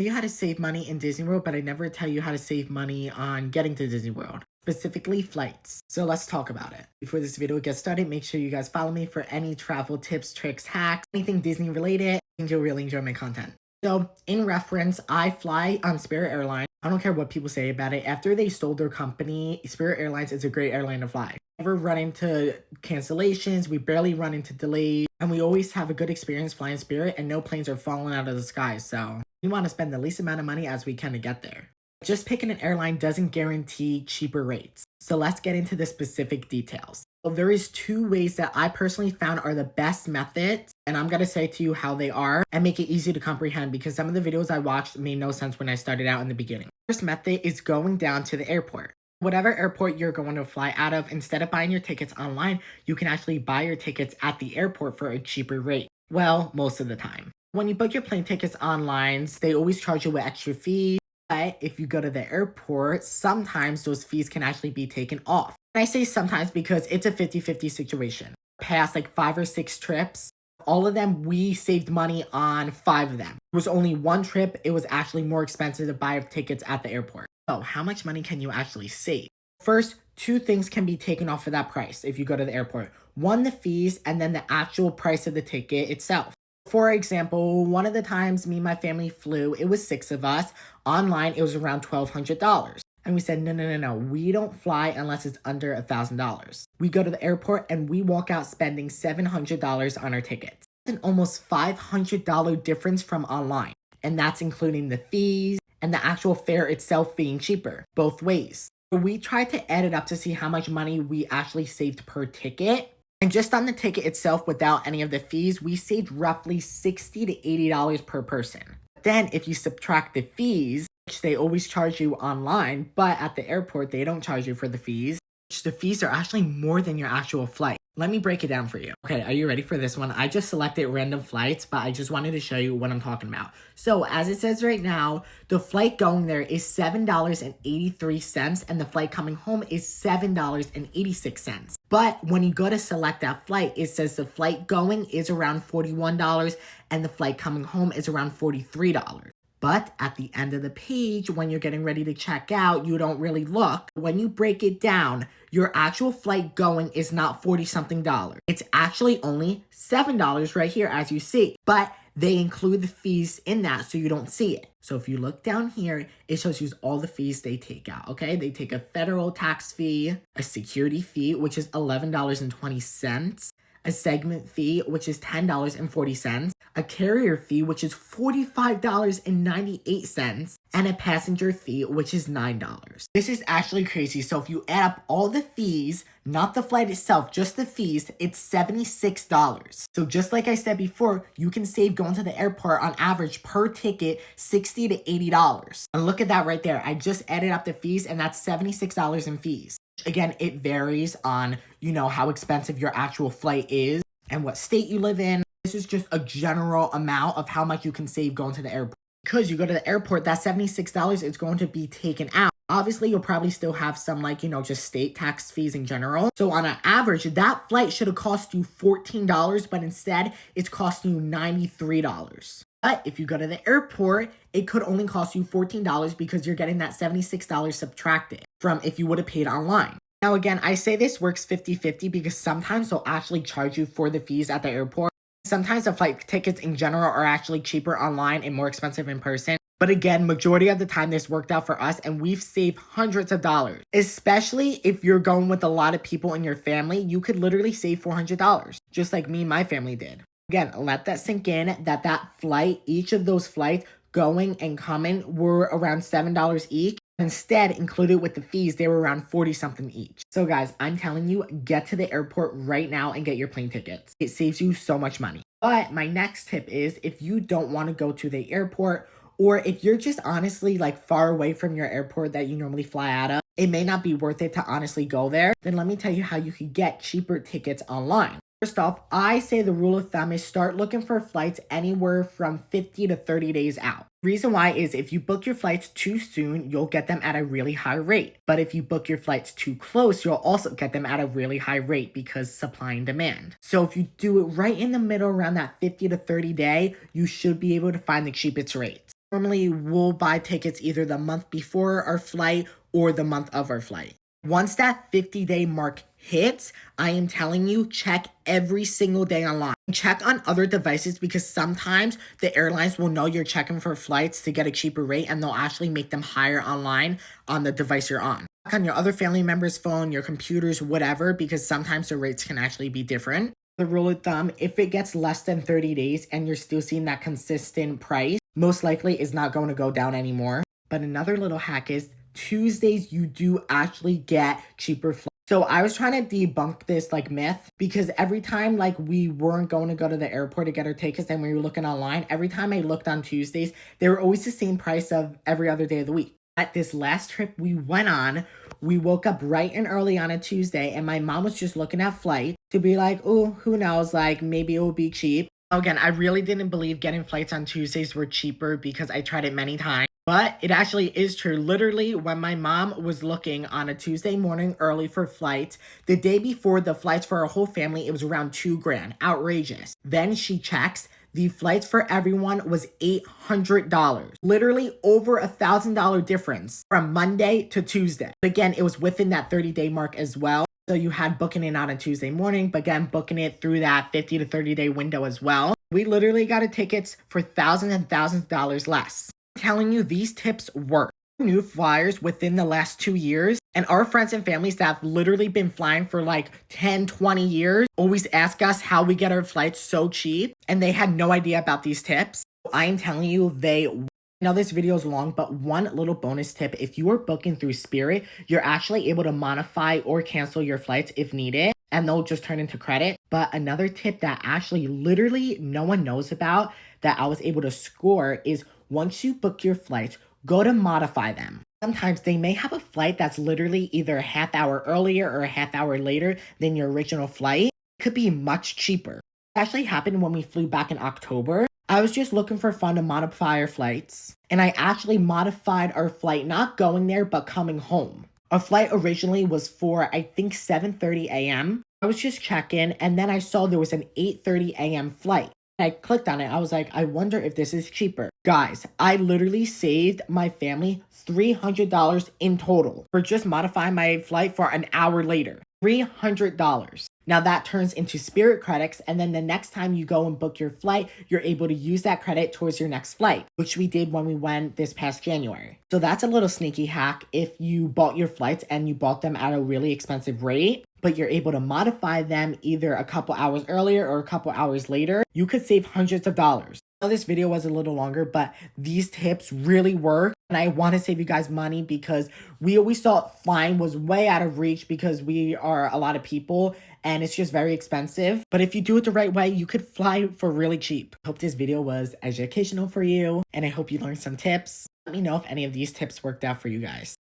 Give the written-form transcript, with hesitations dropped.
You how to save money in Disney World, but I never tell you how to save money on getting to Disney World, specifically flights. So let's talk about it. Before this video gets started, make sure you guys follow me for any travel tips, tricks, hacks, anything Disney related. I think you'll really enjoy my content. So in reference, I fly on Spirit Airlines. I don't care what people say about it. After they sold their company, Spirit Airlines is a great airline to fly. Never run into cancellations, we barely run into delays, and we always have a good experience flying Spirit and no planes are falling out of the sky. So we want to spend the least amount of money as we can to get there. Just picking an airline doesn't guarantee cheaper rates. So let's get into the specific details. So there is two ways that I personally found are the best methods, and I'm going to say to you how they are and make it easy to comprehend because some of the videos I watched made no sense when I started out in the beginning. First method is going down to the airport. Whatever airport you're going to fly out of, instead of buying your tickets online, you can actually buy your tickets at the airport for a cheaper rate. Well, most of the time. When you book your plane tickets online, they always charge you with extra fees. But if you go to the airport, sometimes those fees can actually be taken off. And I say sometimes because it's a 50-50 situation. Past like 5 or 6 trips, all of them, we saved money on 5 of them. It was only one trip, it was actually more expensive to buy tickets at the airport. So how much money can you actually save? First, 2 things can be taken off of that price if you go to the airport. One, the fees, and then the actual price of the ticket itself. For example, one of the times me and my family flew, it was 6 of us. Online, it was around $1,200. And we said, no, we don't fly unless it's under $1,000. We go to the airport and we walk out spending $700 on our tickets. It's an almost $500 difference from online. And that's including the fees and the actual fare itself being cheaper, both ways. We tried to add it up to see how much money we actually saved per ticket. And just on the ticket itself, without any of the fees, we saved roughly $60 to $80 per person. Then if you subtract the fees, which they always charge you online, but at the airport, they don't charge you for the fees, which the fees are actually more than your actual flight. Let me break it down for you. Okay, are you ready for this one? I just selected random flights, but I just wanted to show you what I'm talking about. So as it says right now, the flight going there is $7.83 and the flight coming home is $7.86. But when you go to select that flight, it says the flight going is around $41 and the flight coming home is around $43. But at the end of the page, when you're getting ready to check out, you don't really look. When you break it down, your actual flight going is not 40-something dollars. It's actually only $7 right here, as you see. But they include the fees in that, so you don't see it. So if you look down here, it shows you all the fees they take out, okay? They take a federal tax fee, a security fee, which is $11.20, a segment fee, which is $10.40, a carrier fee, which is $45.98, and a passenger fee, which is $9. This is actually crazy. So if you add up all the fees, not the flight itself, just the fees, it's $76. So just like I said before, you can save going to the airport on average per ticket $60 to $80. And look at that right there. I just added up the fees and that's $76 in fees. Again, it varies on, how expensive your actual flight is and what state you live in. This is just a general amount of how much you can save going to the airport. Because you go to the airport, that $76 is going to be taken out. Obviously, you'll probably still have some just state tax fees in general. So on an average, that flight should have cost you $14, but instead it's costing you $93. But if you go to the airport, it could only cost you $14 because you're getting that $76 subtracted from if you would have paid online. Now again, I say this works 50-50 because sometimes they'll actually charge you for the fees at the airport. Sometimes the flight tickets in general are actually cheaper online and more expensive in person. But again, majority of the time this worked out for us and we've saved hundreds of dollars. Especially if you're going with a lot of people in your family, you could literally save $400, just like me and my family did. Again, let that sink in that flight, each of those flights going and coming were around $7 each. Instead, included with the fees, they were around 40-something each. So guys, I'm telling you, get to the airport right now and get your plane tickets. It saves you so much money. But my next tip is if you don't want to go to the airport, or if you're just honestly far away from your airport that you normally fly out of, it may not be worth it to honestly go there, then let me tell you how you could get cheaper tickets online. First off, I say the rule of thumb is start looking for flights anywhere from 50 to 30 days out. Reason why is if you book your flights too soon, you'll get them at a really high rate. But if you book your flights too close, you'll also get them at a really high rate because supply and demand. So if you do it right in the middle around that 50 to 30 day, you should be able to find the cheapest rates. Normally, we'll buy tickets either the month before our flight or the month of our flight. Once that 50-day mark hits, I am telling you, check every single day online. Check on other devices because sometimes the airlines will know you're checking for flights to get a cheaper rate and they'll actually make them higher online on the device you're on. Check on your other family member's phone, your computers, whatever, because sometimes the rates can actually be different. The rule of thumb, if it gets less than 30 days and you're still seeing that consistent price, most likely is not going to go down anymore. But another little hack is Tuesdays you do actually get cheaper flights. So I was trying to debunk this like myth because every time like we weren't going to go to the airport to get our tickets and we were looking online, every time I looked on Tuesdays, they were always the same price of every other day of the week. At this last trip we went on, we woke up bright and early on a Tuesday and my mom was just looking at flights to be like, oh, who knows, like maybe it will be cheap. Again, I really didn't believe getting flights on Tuesdays were cheaper because I tried it many times. But it actually is true. Literally, when my mom was looking on a Tuesday morning early for flights, the day before the flights for our whole family, it was around $2,000. Outrageous. Then she checks. The flights for everyone was $800. Literally over $1,000 difference from Monday to Tuesday. Again, it was within that 30-day mark as well. So you had booking it on a Tuesday morning, but again, booking it through that 50 to 30-day window as well. We literally got tickets for thousands and thousands of dollars less. I'm telling you, these tips work. New flyers within the last 2 years, and our friends and families that have literally been flying for like 10, 20 years always ask us how we get our flights so cheap, and they had no idea about these tips. I am telling you, now this video is long, but one little bonus tip, if you are booking through Spirit, you're actually able to modify or cancel your flights if needed, and they'll just turn into credit. But another tip that actually literally no one knows about that I was able to score is once you book your flights, go to modify them. Sometimes they may have a flight that's literally either a half hour earlier or a half hour later than your original flight. It could be much cheaper. It actually happened when we flew back in October. I was just looking for fun to modify our flights, and I actually modified our flight, not going there, but coming home. Our flight originally was for, I think, 7:30 a.m. I was just checking, and then I saw there was an 8:30 a.m. flight. I clicked on it. I was like, I wonder if this is cheaper. Guys, I literally saved my family $300 in total for just modifying my flight for an hour later. $300. Now that turns into Spirit credits, and then the next time you go and book your flight, you're able to use that credit towards your next flight, which we did when we went this past January. So that's a little sneaky hack if you bought your flights and you bought them at a really expensive rate, but you're able to modify them either a couple hours earlier or a couple hours later. You could save hundreds of dollars. I know this video was a little longer, but these tips really work. And I want to save you guys money because we always thought flying was way out of reach because we are a lot of people and it's just very expensive. But if you do it the right way, you could fly for really cheap. I hope this video was educational for you and I hope you learned some tips. Let me know if any of these tips worked out for you guys.